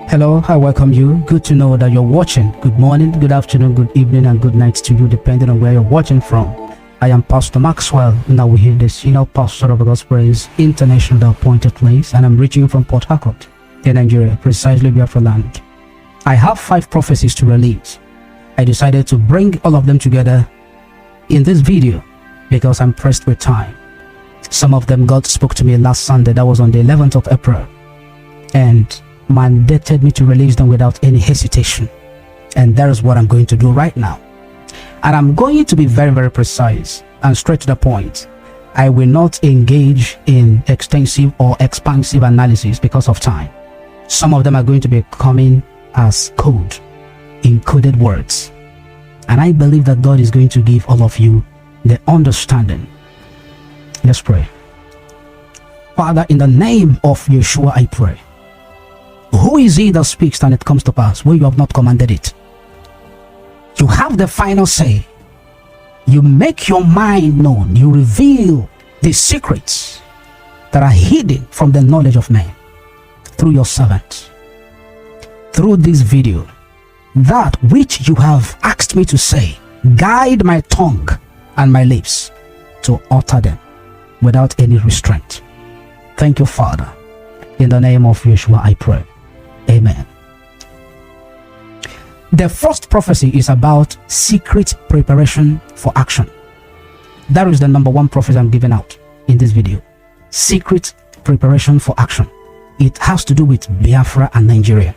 Hello, I welcome you. Good to know that you're watching. Good morning, good afternoon, good evening, and good night to you, depending on where you're watching from. I am Pst Maxwell Nnawuihe, the senior pastor of God's Praise International Appointed Place, and I'm reaching you from Port Harcourt, in Nigeria, precisely Biafra land. I have 5 prophecies to release. I decided to bring all of them together in this video because I'm pressed with time. Some of them God spoke to me last Sunday, that was on the 11th of April, and mandated me to release them without any hesitation. And that is what I'm going to do right now. And I'm going to be very, very precise and straight to the point. I will not engage in extensive or expansive analysis because of time. Some of them are going to be coming as code, encoded words. And I believe that God is going to give all of you the understanding. Let's pray. Father, in the name of Yeshua, I pray. Who is he that speaks and it comes to pass where you have not commanded it? You have the final say. You make your mind known. You reveal the secrets that are hidden from the knowledge of man through your servant. Through this video, that which you have asked me to say, guide my tongue and my lips to utter them without any restraint. Thank you, Father. In the name of Yeshua, I pray. Amen. The first prophecy is about secret preparation for action. That is the number 1 prophecy I'm giving out in this video. Secret preparation for action. It has to do with Biafra and Nigeria.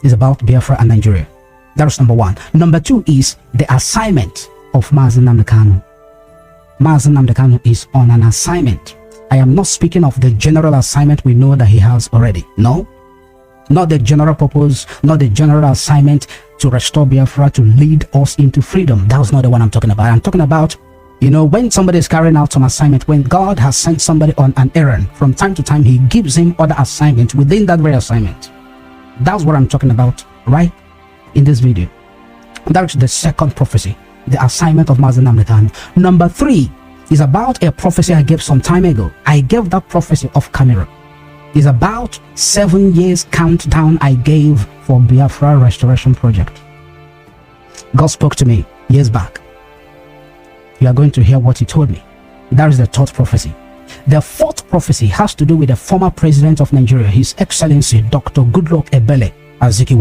It's about Biafra and Nigeria. That is number 1. Number 2 is the assignment of Nnamdi Kanu. Nnamdi Kanu is on an assignment. I am not speaking of the general assignment we know that he has already. No. Not the general purpose, not the general assignment to restore Biafra, to lead us into freedom. That's not the one I'm talking about. I'm talking about, when somebody is carrying out some assignment, when God has sent somebody on an errand, from time to time, he gives him other assignments within that very assignment. That's what I'm talking about right in this video. That's the second prophecy, the assignment of Nnamdi Kanu. Number 3 is about a prophecy I gave some time ago. I gave that prophecy of camera. It's about 7 years countdown I gave for Biafra Restoration Project. God spoke to me years back. You are going to hear what he told me. That is the 3rd prophecy. The 4th prophecy has to do with the former president of Nigeria, His Excellency Dr. Goodluck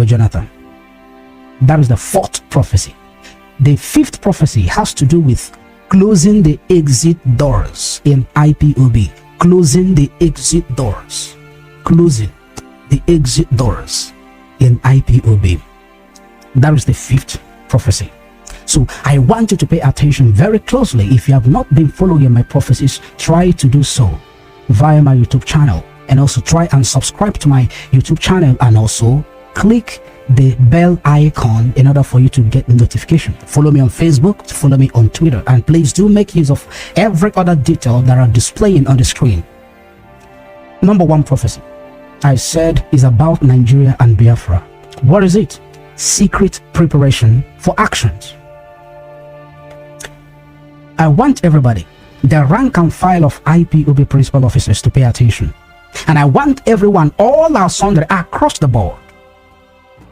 Jonathan. That is the 4th prophecy. The 5th prophecy has to do with closing the exit doors in IPOB. Closing the exit doors. Closing the exit doors in IPOB. That is the 5th prophecy. So I want you to pay attention very closely. If you have not been following my prophecies, try to do so via my YouTube channel, and also try and subscribe to my YouTube channel, and also click the bell icon in order for you to get the notification. Follow me on Facebook, follow me on Twitter, and please do make use of every other detail that are displaying on the screen. Number 1 prophecy I said is about Nigeria and Biafra. What is it? Secret preparation for actions. I want everybody, the rank and file of IPOB principal officers, to pay attention. And I want everyone, all our sundry across the board.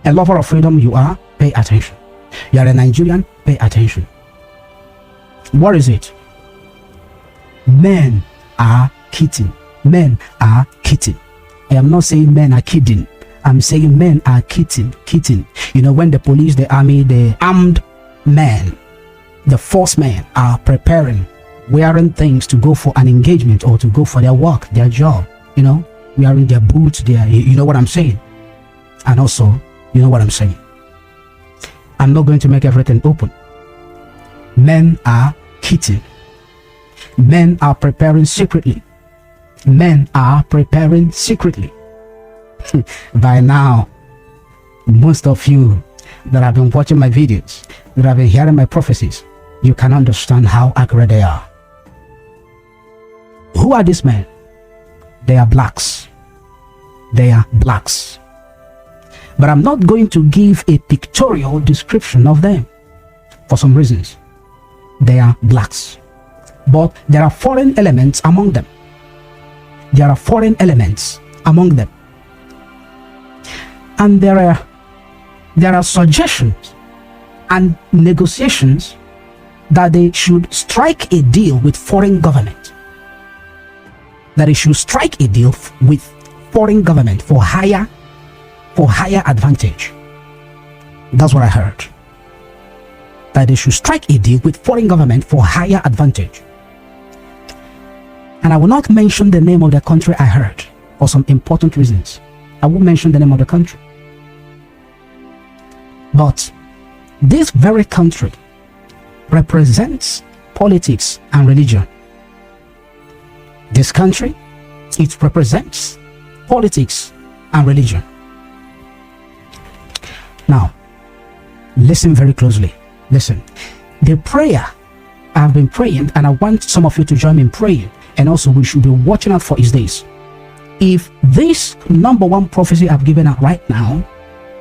A lover of freedom you are, pay attention. You are a Nigerian, pay attention. What is it? Men are kidding. Men are kidding. I am not saying men are kidding. I'm saying men are kidding. When the police, the army, the armed men, the force men are preparing, wearing things to go for an engagement or to go for their work, their job, wearing their boots, you know what I'm saying? And also, you know what I'm saying? I'm not going to make everything open. Men are kidding. Men are preparing secretly. Men are preparing secretly. By now, most of you that have been watching my videos, that have been hearing my prophecies, you can understand how accurate they are. Who are these men? They are blacks. They are blacks. But I'm not going to give a pictorial description of them for some reasons. They are blacks. But there are foreign elements among them. There are foreign elements among them. And there are suggestions and negotiations that they should strike a deal with foreign government. That they should strike a deal with foreign government for higher advantage. That's what I heard. That they should strike a deal with foreign government for higher advantage. And I will not mention the name of the country I heard for some important reasons. I won't mention the name of the country. But this very country represents politics and religion. This country, it represents politics and religion. Now, listen very closely. Listen. The prayer I've been praying, and I want some of you to join me in praying, and also we should be watching out for his days. If this number one prophecy I've given out right now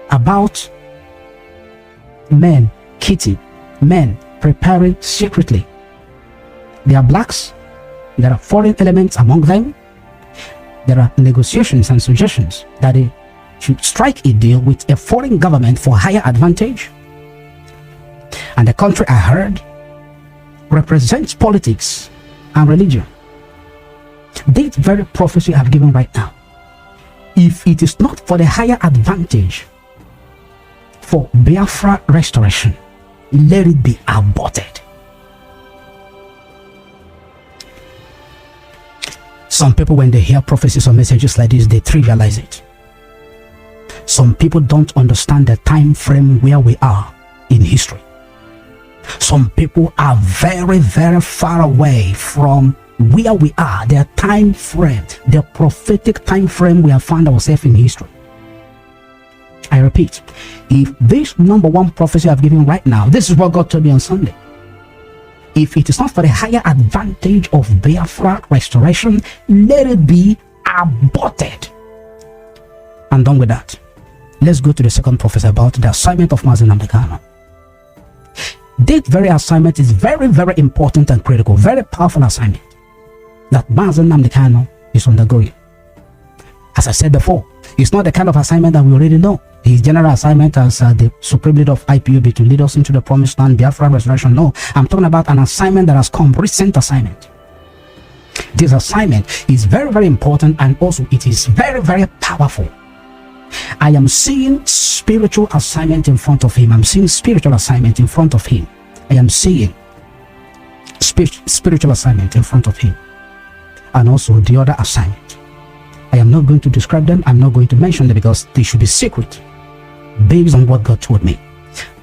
about men cheating, men preparing secretly, there are blacks, there are foreign elements among them, there are negotiations and suggestions that they should strike a deal with a foreign government for higher advantage, and the country I heard represents politics and religion. This very prophecy I've given right now, if it is not for the higher advantage for Biafra restoration, let it be aborted. Some people, when they hear prophecies or messages like this, they trivialize it. Some people don't understand the time frame where we are in history. Some people are very, very far away from where we are, their time frame, the prophetic time frame we have found ourselves in history. I repeat, if this number one prophecy I've given right now, this is what God told me on Sunday. If it is not for the higher advantage of Biafra restoration, let it be aborted. I'm done with that. Let's go to the second prophecy about the assignment of Nnamdi Kanu. This very assignment is very, very important and critical, very powerful assignment that Nnamdi Kanu is undergoing. As I said before, it's not the kind of assignment that we already know. His general assignment as the supreme leader of IPOB to lead us into the promised land, Biafra restoration. No, I'm talking about an assignment that has come, recent assignment. This assignment is very, very important, and also it is very, very powerful. I am seeing spiritual assignment in front of him. I'm seeing spiritual assignment in front of him. I am seeing spiritual assignment in front of him. And also the other assignment. I am not going to describe them. I'm not going to mention them because they should be secret based on what God told me.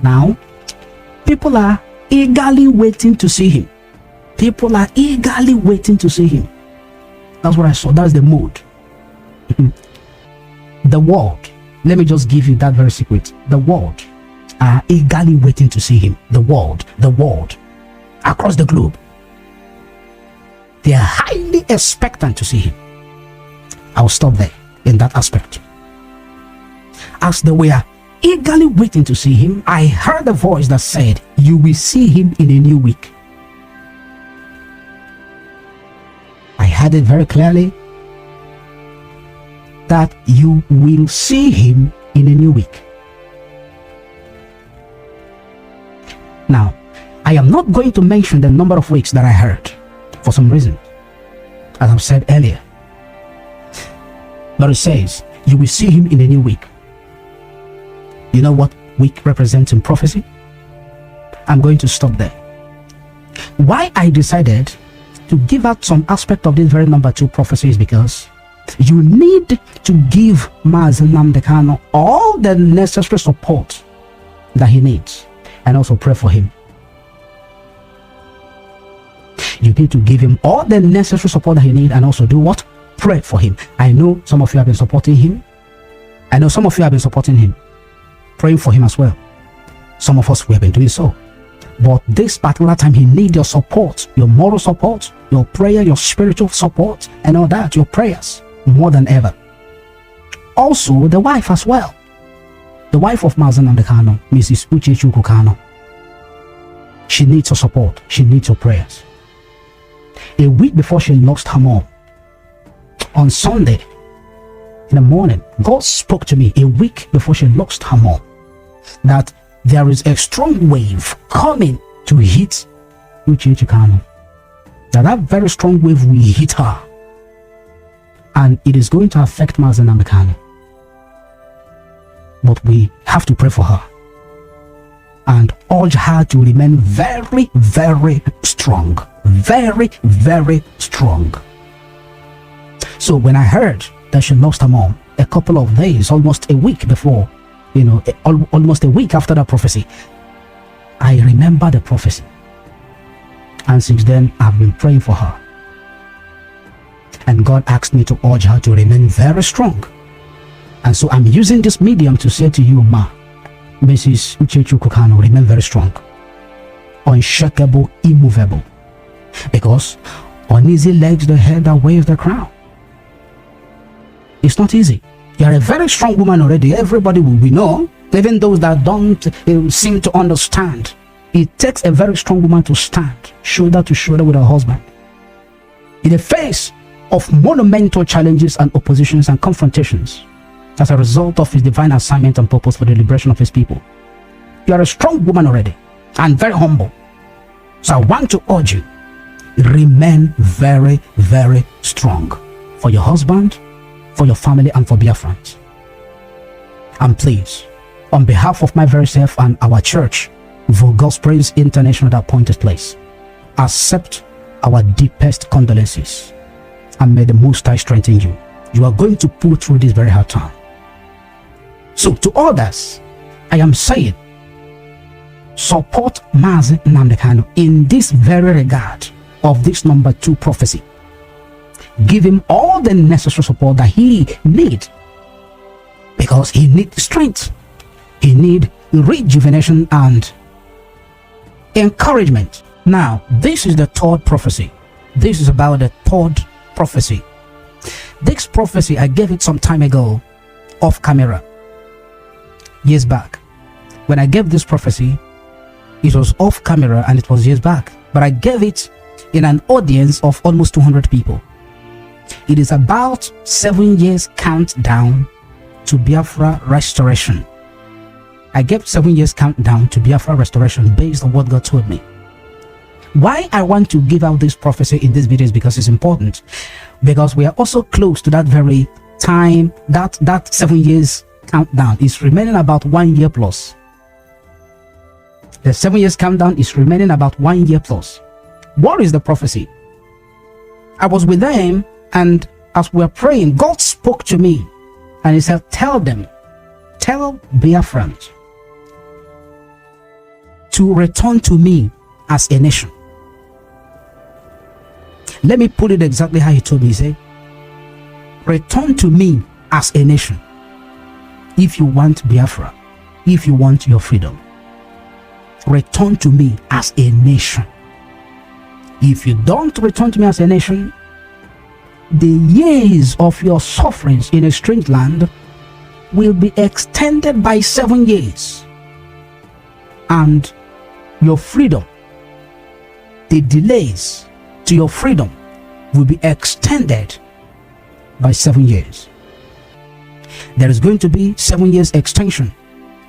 Now, people are eagerly waiting to see him. People are eagerly waiting to see him. That's what I saw. That's the mood. The world, let me just give you that very secret. The world are eagerly waiting to see him. The world, across the globe. They are highly expectant to see him. I'll stop there in that aspect. As they were eagerly waiting to see him, I heard a voice that said, "You will see him in a new week." I heard it very clearly that you will see him in a new week. Now, I am not going to mention the number of weeks that I heard for some reason, as I've said earlier. But it says, you will see him in a new week. You know what week represents in prophecy? I'm going to stop there. Why I decided to give out some aspect of this very number two prophecy is because you need to give Nnamdi Kanu all the necessary support that he needs, and also pray for him. You need to give him all the necessary support that he needs, and also do what? Pray for him. I know some of you have been supporting him. I know some of you have been supporting him, praying for him as well. Some of us, we have been doing so. But this particular time, he needs your support, your moral support, your prayer, your spiritual support, and all that, your prayers, more than ever. Also, the wife as well. The wife of Nnamdi Kanu, Mrs. Uchechukwu Kanu. She needs your support. She needs your prayers. A week before she lost her mom, on Sunday, in the morning, God spoke to me a week before she lost her mom that there is a strong wave coming to hit Kanu. That very strong wave will hit her, and it is going to affect Mazi Nnamdi Kanu. But we have to pray for her and urge her to remain very, very strong. Very, very strong. So when I heard that she lost her mom a couple of days, almost a week before, almost a week after that prophecy, I remember the prophecy. And since then, I've been praying for her. And God asked me to urge her to remain very strong. And so I'm using this medium to say to you, Ma, Mrs. Kanu, remain very strong, unshakable, immovable. Because on easy legs, the head that wears the crown. It's not easy. You are a very strong woman already. Everybody will know, even those that don't seem to understand. It takes a very strong woman to stand shoulder to shoulder with her husband in the face of monumental challenges and oppositions and confrontations as a result of his divine assignment and purpose for the liberation of his people. You are a strong woman already and very humble. So I want to urge you, remain very, very strong for your husband, for your family, and for Biafrans. And please, on behalf of my very self and our church, for God's Praise International, that appointed place, accept our deepest condolences, and may the Most High strengthen you. You are going to pull through this very hard time. So to others, I am saying, support Mazi Nnamdi Kanu in this very regard of this number 2 prophecy. Give him all the necessary support that he needs, because he needs strength, he needs rejuvenation and encouragement. Now, this is the 3rd prophecy. This is about the 3rd prophecy. This prophecy, I gave it some time ago off camera, years back. When I gave this prophecy, it was off camera and it was years back, but I gave it in an audience of almost 200 people. It is about 7 years countdown to Biafra restoration. I gave 7 years countdown to Biafra restoration based on what God told me. Why I want to give out this prophecy in this video is because it's important. Because we are also close to that very time, that 7 years countdown is remaining about 1 year plus. The 7 years countdown is remaining about 1 year plus. What is the prophecy? I was with them, and as we were praying, God spoke to me and he said, tell Biafrans to return to me as a nation. Let me put it exactly how he told me. He said, return to me as a nation. If you want Biafra, if you want your freedom, return to me as a nation. If you don't return to me as a nation, the years of your sufferings in a strange land will be extended by 7 years, and your freedom, the delays to your freedom, will be extended by 7 years. There is going to be 7 years extension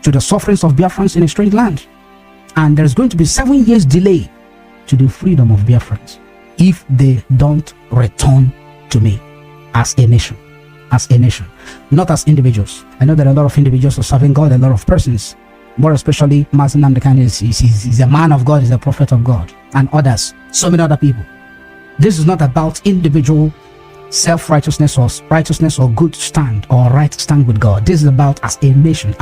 to the sufferings of Biafrans in a strange land, and there is going to be 7 years delay to the freedom of Biafrans if they don't return to me as a nation, not as individuals. I know that a lot of individuals are serving God, a lot of persons, more especially Mazi Nnamdi Kanu is a man of God, he's a prophet of God, and others, so many other people. This is not about individual self-righteousness or good stand or right stand with God. This is about as a nation,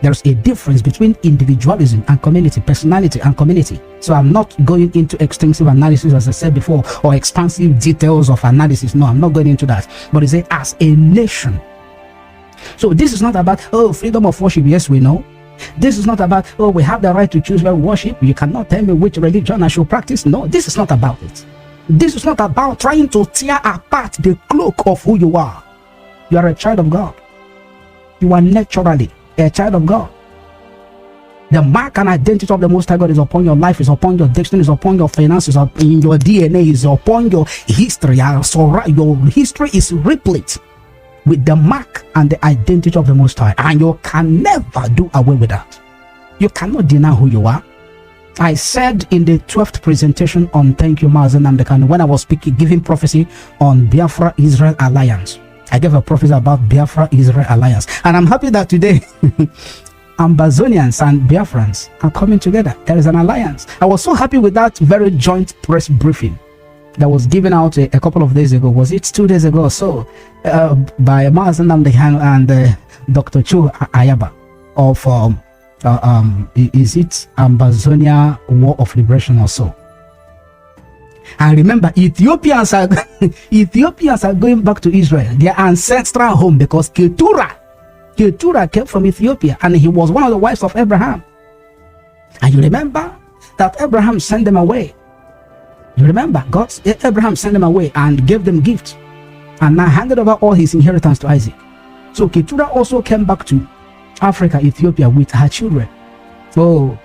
There's a difference between individualism and community, personality and community. So I'm not going into extensive analysis, as I said before, or expansive details of analysis. No, I'm not going into that. But it's as a nation. So this is not about, oh, freedom of worship. Yes, we know. This is not about, oh, we have the right to choose where we worship. You cannot tell me which religion I should practice. No, this is not about it. This is not about trying to tear apart the cloak of who you are. You are a child of God. You are naturally a child of God. The mark and identity of the Most High God is upon your life, is upon your destiny, is upon your finances, in your DNA, is upon your history. So your history is replete with the mark and the identity of the Most High, and you can never do away with that. You cannot deny who you are. I said in the 12th presentation on Thank You Maxwell Nnamdi Kanu, when I was speaking, giving prophecy on Biafra-Israel alliance, I gave a prophecy about Biafra-Israel alliance, and I'm happy that today Ambazonians and Biafrans are coming together. There is an alliance. I was so happy with that very joint press briefing that was given out a couple of days ago. Was it 2 days ago or so? By Maxwell Nnamdi Kanu and Dr. Chu Ayaba of is it Ambazonia War of Liberation or so? And remember, Ethiopians are going back to Israel, their ancestral home, because Keturah came from Ethiopia, and he was one of the wives of Abraham. And you remember that Abraham sent them away. You remember, Abraham sent them away and gave them gifts, and now handed over all his inheritance to Isaac. So Keturah also came back to Africa, Ethiopia, with her children. Oh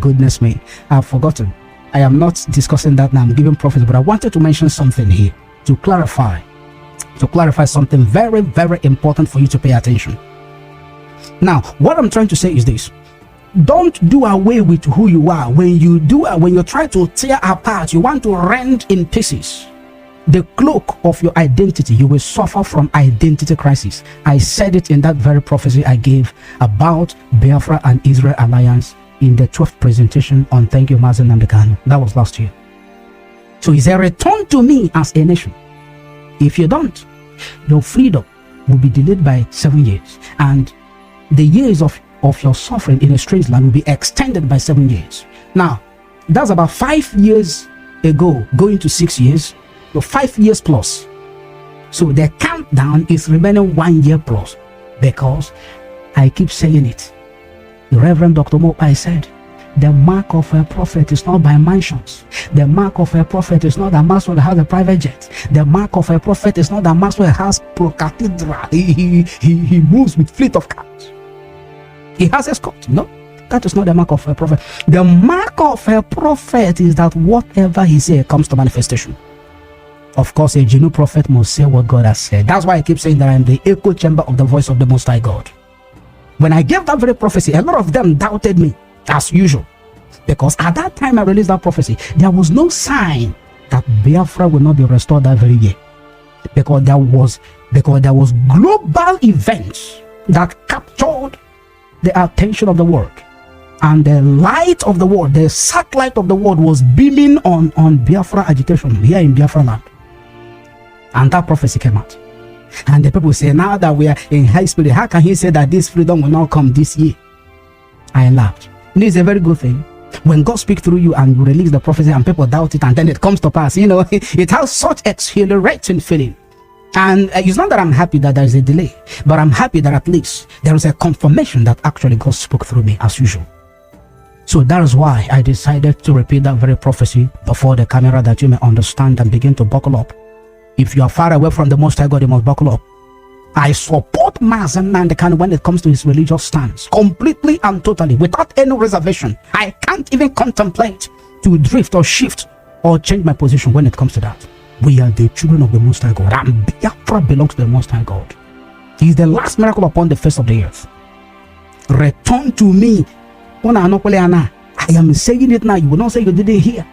goodness me, I've forgotten. I am not discussing that now. I'm giving prophecy, but I wanted to mention something here to clarify something very, very important for you to pay attention. Now, what I'm trying to say is this: don't do away with who you are. When you try to tear apart, you want to rend in pieces the cloak of your identity, you will suffer from identity crisis. I said it in that very prophecy I gave about Biafra and Israel alliance in the 12th presentation on Thank You Maxwell Nnamdi Kanu. That was last year. So it's a return to me as a nation. If you don't, your freedom will be delayed by 7 years, and the years of your suffering in a strange land will be extended by 7 years. Now, that's about 5 years ago, going to 6 years. 5 years plus. So the countdown is remaining 1 year plus, because I keep saying it. The Reverend Dr. Mopai said, the mark of a prophet is not by mansions. The mark of a prophet is not that Maxwell has a private jet. The mark of a prophet is not that Maxwell has pro cathedral. He moves with fleet of cars. He has escort. No, that is not the mark of a prophet. The mark of a prophet is that whatever he says comes to manifestation. Of course, a genuine prophet must say what God has said. That's why I keep saying that I'm the echo chamber of the voice of the Most High God. When I gave that very prophecy, a lot of them doubted me, as usual. Because at that time I released that prophecy, there was no sign that Biafra will not be restored that very year. Because there was global events that captured the attention of the world. And the light of the world, the satellite of the world, was beaming on Biafra agitation here in Biafra land. And that prophecy came out. And the people say, now that we are in high spirit, how can he say that this freedom will not come this year? I laughed. This is a very good thing. When God speaks through you and you release the prophecy and people doubt it and then it comes to pass, it has such exhilarating feeling. And it's not that I'm happy that there is a delay, but I'm happy that at least there is a confirmation that actually God spoke through me as usual. So that is why I decided to repeat that very prophecy before the camera, that you may understand and begin to buckle up. If you are far away from the Most High God, you must buckle up. I support Maxwell Nnamdi Kanu when it comes to his religious stance, completely and totally, without any reservation. I can't even contemplate to drift or shift or change my position when it comes to that. We are the children of the Most High God, and Biafra belongs to the Most High God. He is the last miracle upon the face of the earth. Return to me. I am saying it now. You will not say you didn't hear.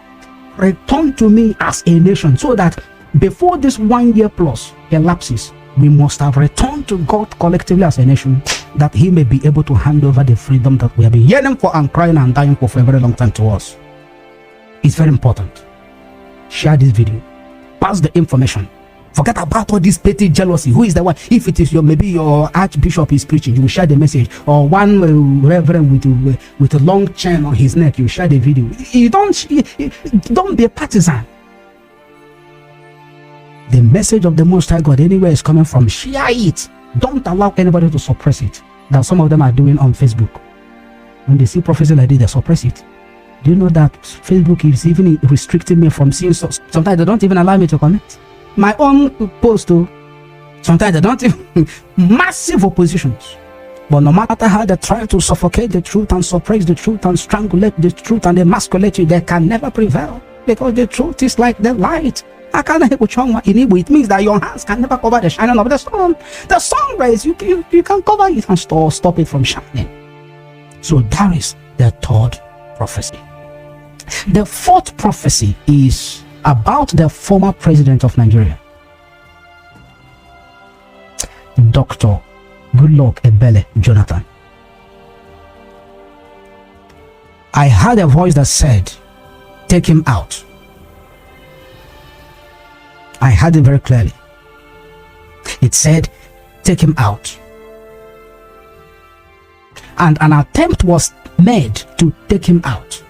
Return to me as a nation, so that before this 1 year plus elapses, we must have returned to God collectively as a nation, that he may be able to hand over the freedom that we have been yearning for and crying and dying for a very long time to us. It's very important. Share this video. Pass the information. Forget about all this petty jealousy. Who is the one? If it is maybe your archbishop is preaching, you will share the message. Or one reverend with a long chain on his neck, you share the video. You don't be a partisan. The message of the Most High God anywhere is coming from. Share it. Don't allow anybody to suppress it. That some of them are doing on Facebook. When they see prophecy like this, they suppress it. Do you know that Facebook is even restricting me from seeing? Sometimes they don't even allow me to comment my own post. Sometimes they don't even. Massive oppositions. But no matter how they try to suffocate the truth and suppress the truth and strangulate the truth and emasculate you, they can never prevail, because the truth is like the light. In Igbo, it means that your hands can never cover the shining of the sun. The sun rays, you can cover it and stop it from shining. So that is the third prophecy. The fourth prophecy is about the former president of Nigeria, Dr. Goodluck Jonathan. I heard a voice that said, take him out. I heard it very clearly. It said, take him out. And an attempt was made to take him out.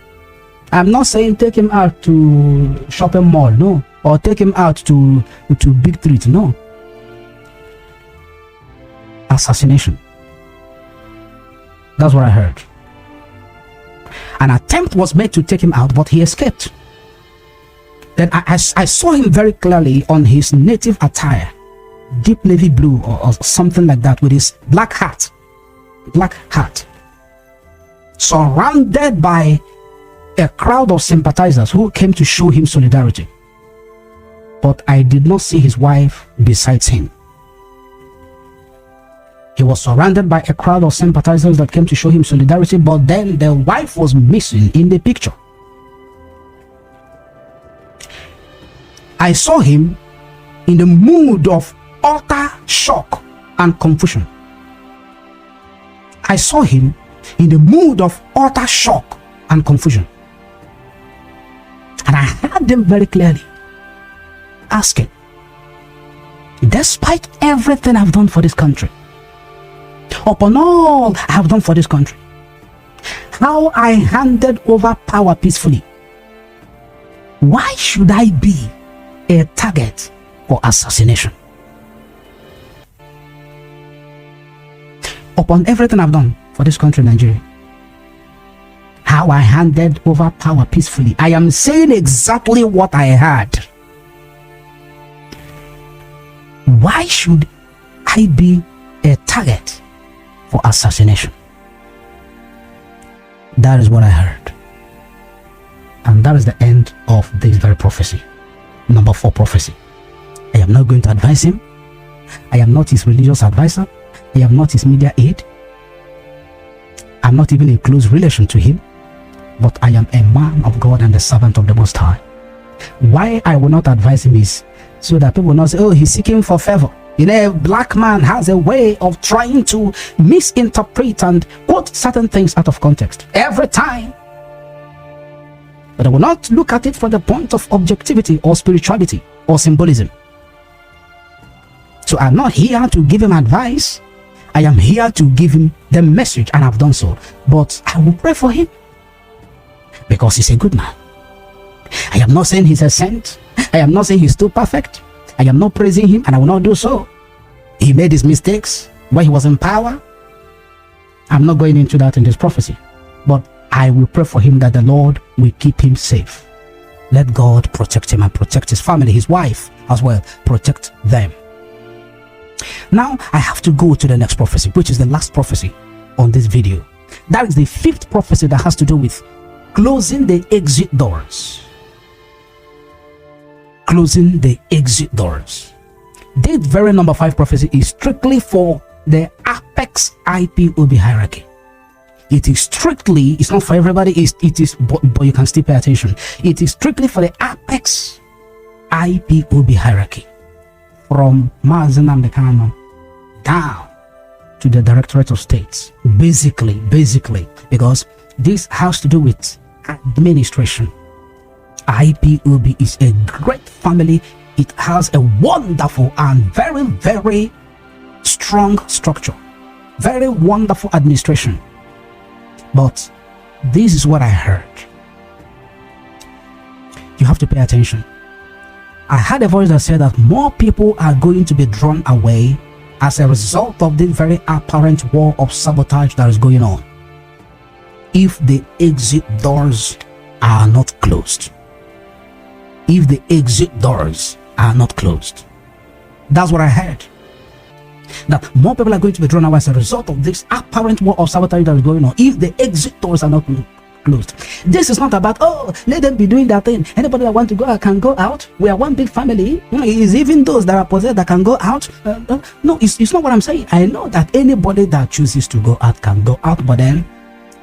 I'm not saying take him out to shopping mall, no. Or take him out to big street, no. Assassination. That's what I heard. An attempt was made to take him out, but he escaped. Then I saw him very clearly on his native attire, deep navy blue or something like that, with his black hat, surrounded by a crowd of sympathizers who came to show him solidarity. But I did not see his wife besides him. He was surrounded by a crowd of sympathizers that came to show him solidarity, but then the wife was missing in the picture. I saw him in the mood of utter shock and confusion. I saw him in the mood of utter shock and confusion. And I heard them very clearly asking, despite everything I've done for this country, upon all I have done for this country, how I handed over power peacefully, why should I be a target for assassination? Upon everything I've done for this country, Nigeria, how I handed over power peacefully, I am saying exactly what I heard. Why should I be a target for assassination? That is what I heard. And that is the end of this very prophecy. Number 4 prophecy. I am not going to advise him. I am not his religious advisor. I am not his media aide. I'm not even in close relation to him. But I am a man of God and a servant of the Most High. Why I will not advise him is so that people will not say, oh, he's seeking for favor. You know, a black man has a way of trying to misinterpret and quote certain things out of context every time. But I will not look at it from the point of objectivity or spirituality or symbolism. So I'm not here to give him advice. I am here to give him the message, and I've done so. But I will pray for him because he's a good man. I am not saying he's a saint. I am not saying he's too perfect. I am not praising him, and I will not do so. He made his mistakes when he was in power. I'm not going into that in this prophecy. But I will pray for him that the Lord will keep him safe. Let God protect him and protect his family, his wife as well. Protect them. Now, I have to go to the next prophecy, which is the last prophecy on this video. That is the 5th prophecy that has to do with closing the exit doors. Closing the exit doors. This very number 5 prophecy is strictly for the apex IPOB hierarchy. It is strictly, it's not for everybody, it is, but you can still pay attention. It is strictly for the apex IPOB hierarchy, from Nnamdi Kanu down to the Directorate of States. Basically, because this has to do with administration. IPOB is a great family. It has a wonderful and very, very strong structure, very wonderful administration. But this is what I heard. You have to pay attention. I heard a voice that said that more people are going to be drawn away as a result of this very apparent war of sabotage that is going on if the exit doors are not closed. If the exit doors are not closed. That's what I heard. That more people are going to be drawn away as a result of this apparent war of sabotage that is going on if the exit doors are not closed. This is not about, oh, let them be doing their thing. Anybody that want to go out can go out. We are one big family. It's even those that are possessed that can go out. No, it's not what I'm saying. I know that anybody that chooses to go out can go out, but then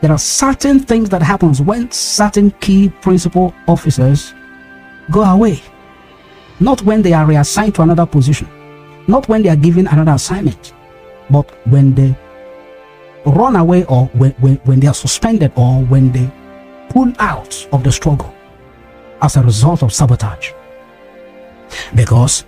there are certain things that happens when certain key principal officers go away. Not when they are reassigned to another position, not when they are given another assignment, but when they run away, or when they are suspended, or when they pull out of the struggle as a result of sabotage. Because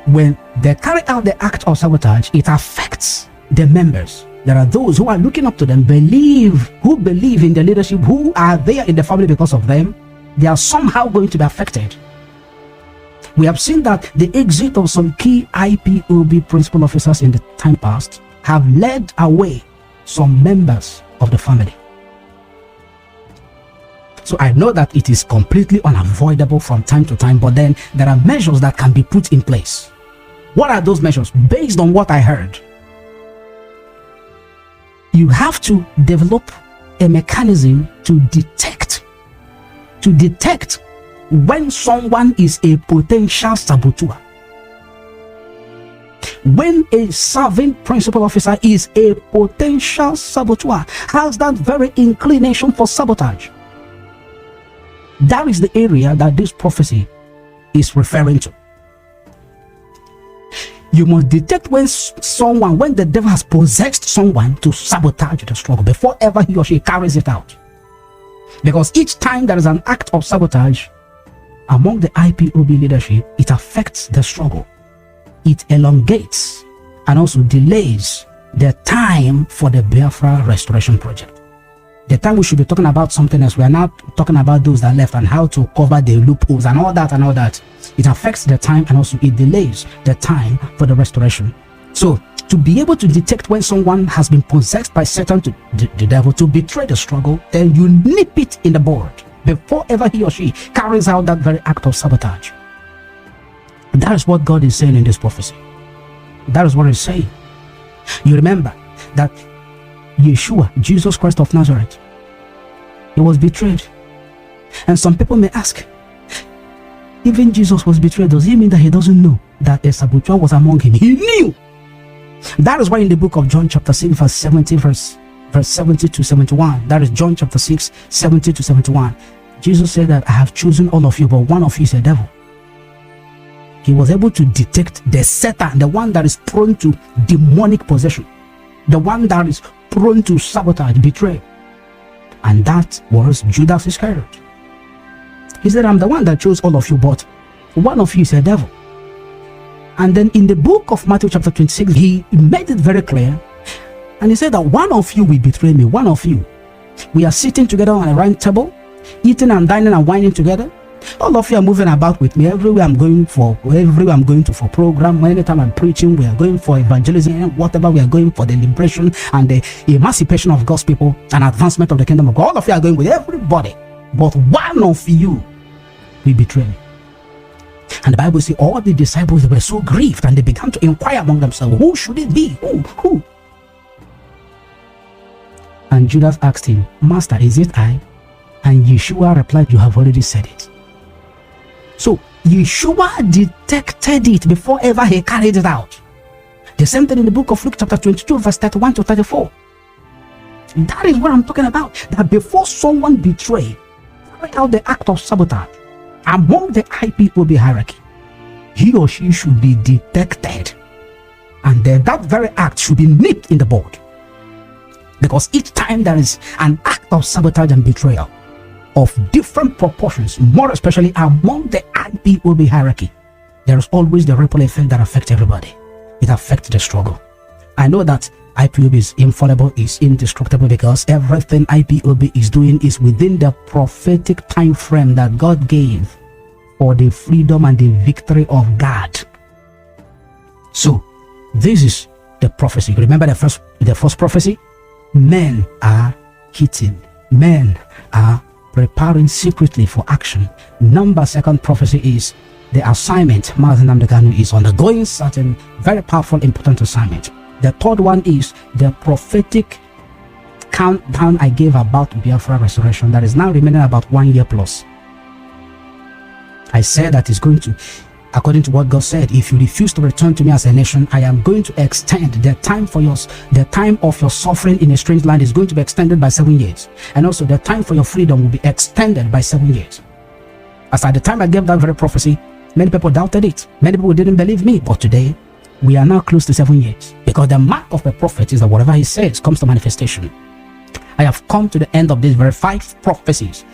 when they carry out the act of sabotage, it affects the members. There are those who are looking up to them, who believe in the leadership, who are there in the family because of them. They are somehow going to be affected. We have seen that the exit of some key IPOB principal officers in the time past have led away some members of the family. So I know that it is completely unavoidable from time to time, but then there are measures that can be put in place. What are those measures? Based on what I heard, you have to develop a mechanism to detect when someone is a potential saboteur. When a serving principal officer is a potential saboteur, has that very inclination for sabotage. That is the area that this prophecy is referring to. You must detect when the devil has possessed someone to sabotage the struggle before ever he or she carries it out. Because each time there is an act of sabotage among the IPOB leadership, it affects the struggle. It elongates and also delays the time for the Biafra restoration project. The time we should be talking about something else, we are now talking about those that left and how to cover the loopholes and all that. It affects the time and also it delays the time for the restoration. So to be able to detect when someone has been possessed by Satan, the devil, to betray the struggle, then you nip it in the bud before ever he or she carries out that very act of sabotage. That is what God is saying in this prophecy. That is what he's saying. You remember that Yeshua, Jesus Christ of Nazareth, he was betrayed. And some people may ask, even Jesus was betrayed, does he mean that he doesn't know that a saboteur was among him? He knew. That is why in the book of John chapter 6 verse 70 verse 70 to 71, that is John chapter 6 70 to 71, Jesus said that I have chosen all of you, but one of you is a devil. He was able to detect the Satan, the one that is prone to demonic possession, the one that is prone to sabotage, betray. And that was Judas Iscariot. He said, I'm the one that chose all of you, but one of you is a devil. And then in the book of Matthew chapter 26, he made it very clear. And he said that one of you will betray me, one of you. We are sitting together on a round table, eating and dining and whining together. All of you are moving about with me everywhere I'm going for program. Anytime I'm preaching, we are going for evangelism, whatever we are going for, the liberation and the emancipation of God's people and advancement of the kingdom of God. All of you are going with everybody, but one of you will betray me. And the Bible says all the disciples were so grieved and they began to inquire among themselves, who should it be? Who? And Judas asked him, Master, is it I? And Yeshua replied, you have already said it. So Yeshua detected it before ever he carried it out. The same thing in the book of Luke chapter 22 verse 31 to 34. That is what I'm talking about. That before someone betray, carry out the act of sabotage among the IPOB hierarchy, he or she should be detected. And then that very act should be nipped in the bud. Because each time there is an act of sabotage and betrayal of different proportions, more especially among the IPOB hierarchy, there is always the ripple effect that affects everybody. It affects the struggle. I know that IPOB is infallible, is indestructible, because everything IPOB is doing is within the prophetic time frame that God gave for the freedom and the victory of God. So this is the prophecy. Remember the first prophecy? Men are hitting. Men are preparing secretly for action. Second prophecy is the assignment. Nnamdi Kanu is undergoing certain very powerful, important assignment. The third one is the prophetic countdown I gave about Biafra restoration that is now remaining about 1 year plus. I said that it's going to, according to what God said, if you refuse to return to me as a nation, I am going to extend the time of your suffering in a strange land is going to be extended by 7 years. And also the time for your freedom will be extended by 7 years. As at the time I gave that very prophecy, many people doubted it. Many people didn't believe me. But today, we are now close to 7 years. Because the mark of a prophet is that whatever he says comes to manifestation. I have come to the end of these very 5 prophecies.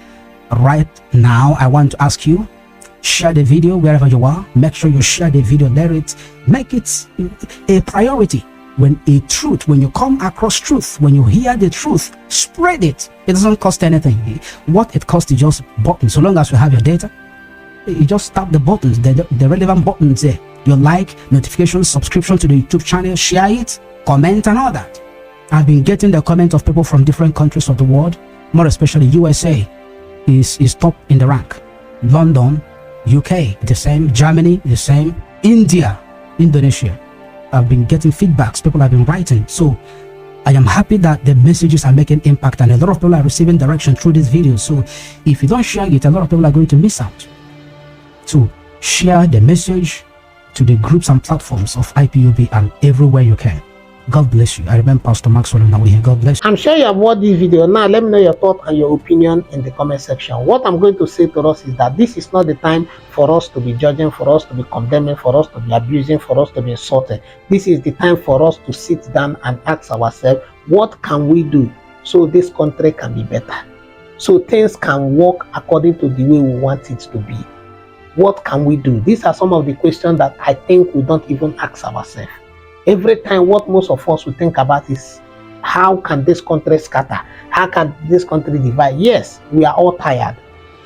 Right now, I want to ask you, share the video wherever you are. Make sure you share the video. Make it a priority. When you come across truth, when you hear the truth, spread it. It doesn't cost anything. What it costs is just buttons. So long as you have your data, you just tap the buttons, the relevant buttons there. Your like, notifications, subscription to the YouTube channel, share it, comment and all that. I've been getting the comments of people from different countries of the world, more especially USA is top in the rank. London, UK, the same. Germany, the same. India, Indonesia. I've been getting feedbacks. People have been writing. So I am happy that the messages are making impact and a lot of people are receiving direction through this video. So if you don't share it, a lot of people are going to miss out. So share the message to the groups and platforms of IPOB and everywhere you can. God bless you. I remember Pst Maxwell Nnawuihe. God bless you. I'm sure you have watched this video. Now let me know your thought and your opinion in the comment section. What I'm going to say to us is that this is not the time for us to be judging, for us to be condemning, for us to be abusing, for us to be insulting. This is the time for us to sit down and ask ourselves, what can we do so this country can be better? So things can work according to the way we want it to be. What can we do? These are some of the questions that I think we don't even ask ourselves. Every time what most of us will think about is, how can this country scatter? How can this country divide? Yes, we are all tired.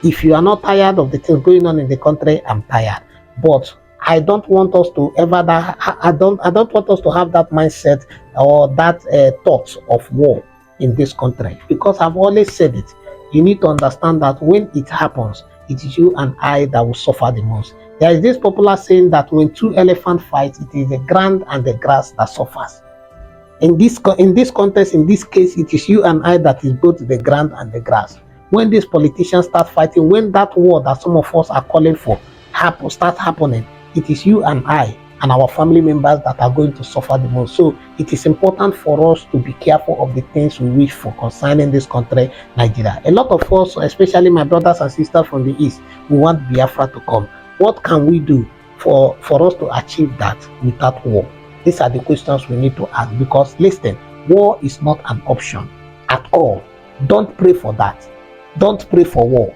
If you are not tired of the things going on in the country, I'm tired. But I don't want us to ever I don't want us to have that mindset or that thoughts of war in this country. Because I've always said it. You need to understand that when it happens, it is you and I that will suffer the most. There is this popular saying that when 2 elephants fight, it is the ground and the grass that suffers. In this context, in this case, it is you and I that is both the ground and the grass. When these politicians start fighting, when that war that some of us are calling for start happening, it is you and I and our family members that are going to suffer the most. So it is important for us to be careful of the things we wish for concerning this country, Nigeria. A lot of us, especially my brothers and sisters from the East, we want Biafra to come. What can we do for us to achieve that without war? These are the questions we need to ask, because listen, war is not an option at all. Don't pray for that. Don't pray for war.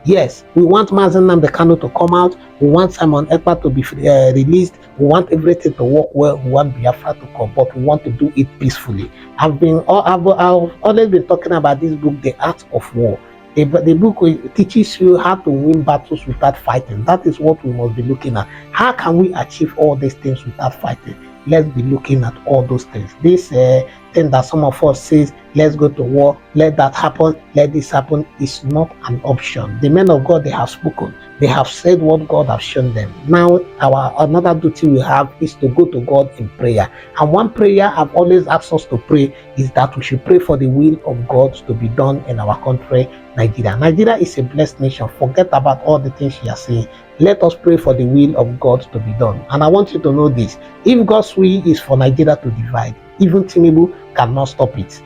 Yes, we want Nnamdi Kanu to come out. We want Simon Ekpa to be released. We want everything to work well. We want Biafra to come, but we want to do it peacefully. I've always been talking about this book, The Art of War. The book teaches you how to win battles without fighting. That is what we must be looking at. How can we achieve all these things without fighting? Let's be looking at all those things. This thing that some of us says, let's go to war, let that happen, let this happen, is not an option. The men of God, they have spoken. They have said what God has shown them. Now, another duty we have is to go to God in prayer. And one prayer I've always asked us to pray is that we should pray for the will of God to be done in our country, Nigeria. Nigeria is a blessed nation. Forget about all the things you are saying. Let us pray for the will of God to be done. And I want you to know this. If God's will is for Nigeria to divide, even Tinubu cannot stop it.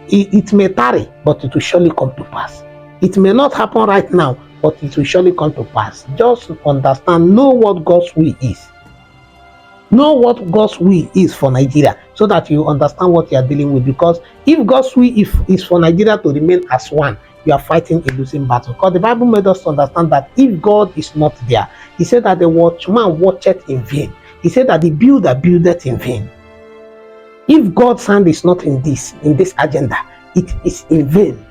It may tarry, but it will surely come to pass. It may not happen right now, but it will surely come to pass. Just understand, know what God's will is. Know what God's will is for Nigeria, so that you understand what you are dealing with. Because if God's will is for Nigeria to remain as one, you are fighting a losing battle. Because the Bible made us understand that if God is not there, he said that the watchman watcheth in vain. He said that the builder buildeth in vain. If God's hand is not in this agenda, it is in vain.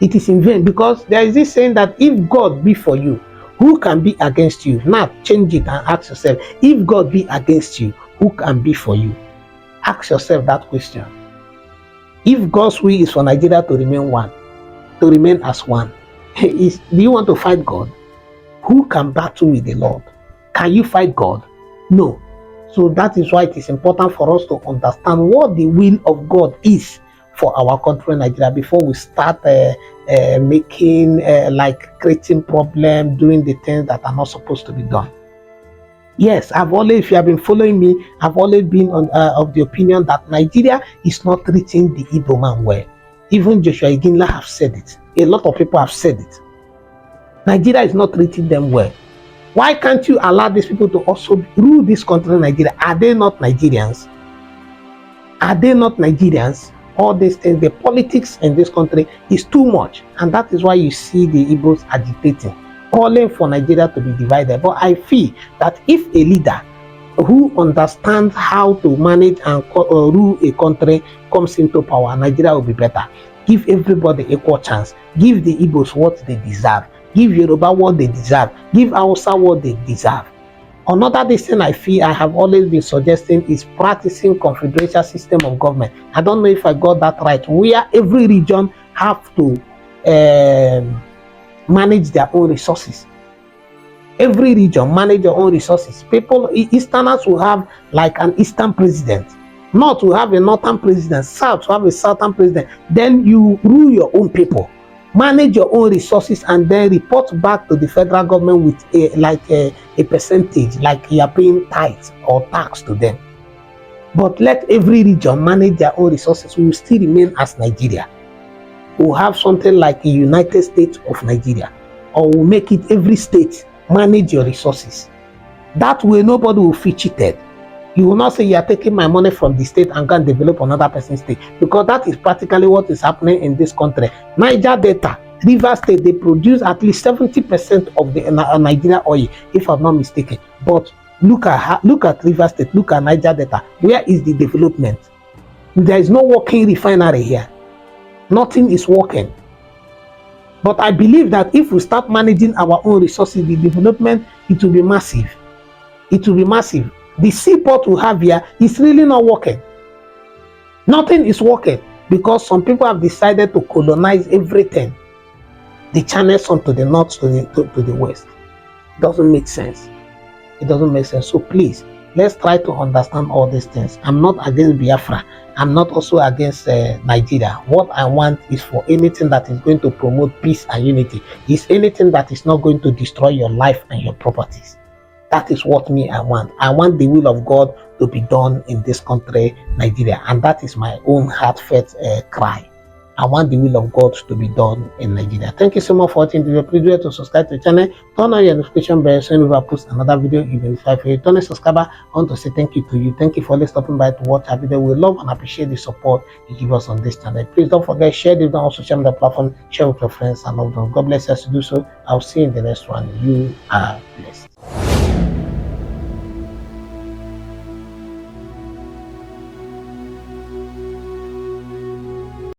It is in vain, because there is this saying that if God be for you, who can be against you? Now change it and ask yourself, if God be against you, who can be for you? Ask yourself that question. If God's will is for Nigeria to remain one, to remain as one, do you want to fight God? Who can battle with the Lord? Can you fight God? No. So that is why it is important for us to understand what the will of God is for our country, Nigeria, before we start making, like creating problem, doing the things that are not supposed to be done. Yes, if you have been following me, I've always been of the opinion that Nigeria is not treating the Igbo man well. Even Joshua Iginla have said it. A lot of people have said it. Nigeria is not treating them well. Why can't you allow these people to also rule this country, Nigeria? Are they not Nigerians? Are they not Nigerians? All these things, the politics in this country is too much. And that is why you see the Igbos agitating, calling for Nigeria to be divided. But I feel that if a leader who understands how to manage and rule a country comes into power, Nigeria will be better. Give everybody equal chance. Give the Igbos what they deserve. Give Yoruba what they deserve. Give Hausa what they deserve. Another thing I feel I have always been suggesting is practicing confederation system of government. I don't know if I got that right. Where every region have to manage their own resources. Every region manage their own resources. People, Easterners will have like an Eastern president. North will have a Northern president. South will have a Southern president. Then you rule your own people. Manage your own resources and then report back to the federal government with a percentage, like you are paying tithes or tax to them. But let every region manage their own resources. We will still remain as Nigeria. We'll have something like a United States of Nigeria, or we'll make it every state manage your resources. That way nobody will feel cheated. You will not say you are taking my money from the state and go and develop another person's state, because that is practically what is happening in this country. Niger Delta, Rivers State, they produce at least 70% of the Nigeria oil, if I'm not mistaken. But look at Rivers State, look at Niger Delta. Where is the development? There is no working refinery here. Nothing is working. But I believe that if we start managing our own resources, the development, it will be massive. It will be massive. The seaport we have here is really not working. Nothing is working because some people have decided to colonize everything. The channels onto the north to the west. It doesn't make sense. It doesn't make sense. So please, let's try to understand all these things. I'm not against Biafra. I'm not also against Nigeria. What I want is for anything that is going to promote peace and unity. Is anything that is not going to destroy your life and your properties. That is what I want. I want the will of God to be done in this country, Nigeria. And that is my own heartfelt cry. I want the will of God to be done in Nigeria. Thank you so much for watching the video. Please do it to subscribe to the channel. Turn on your notification bell so whenever I post another video, you will notify for you. Turn a subscriber. I want to say thank you to you. Thank you for always stopping by to watch our video. We love and appreciate the support you give us on this channel. Please don't forget, share this on social media platform, share with your friends and loved ones. God bless us to do so. I'll see you in the next one. You are blessed.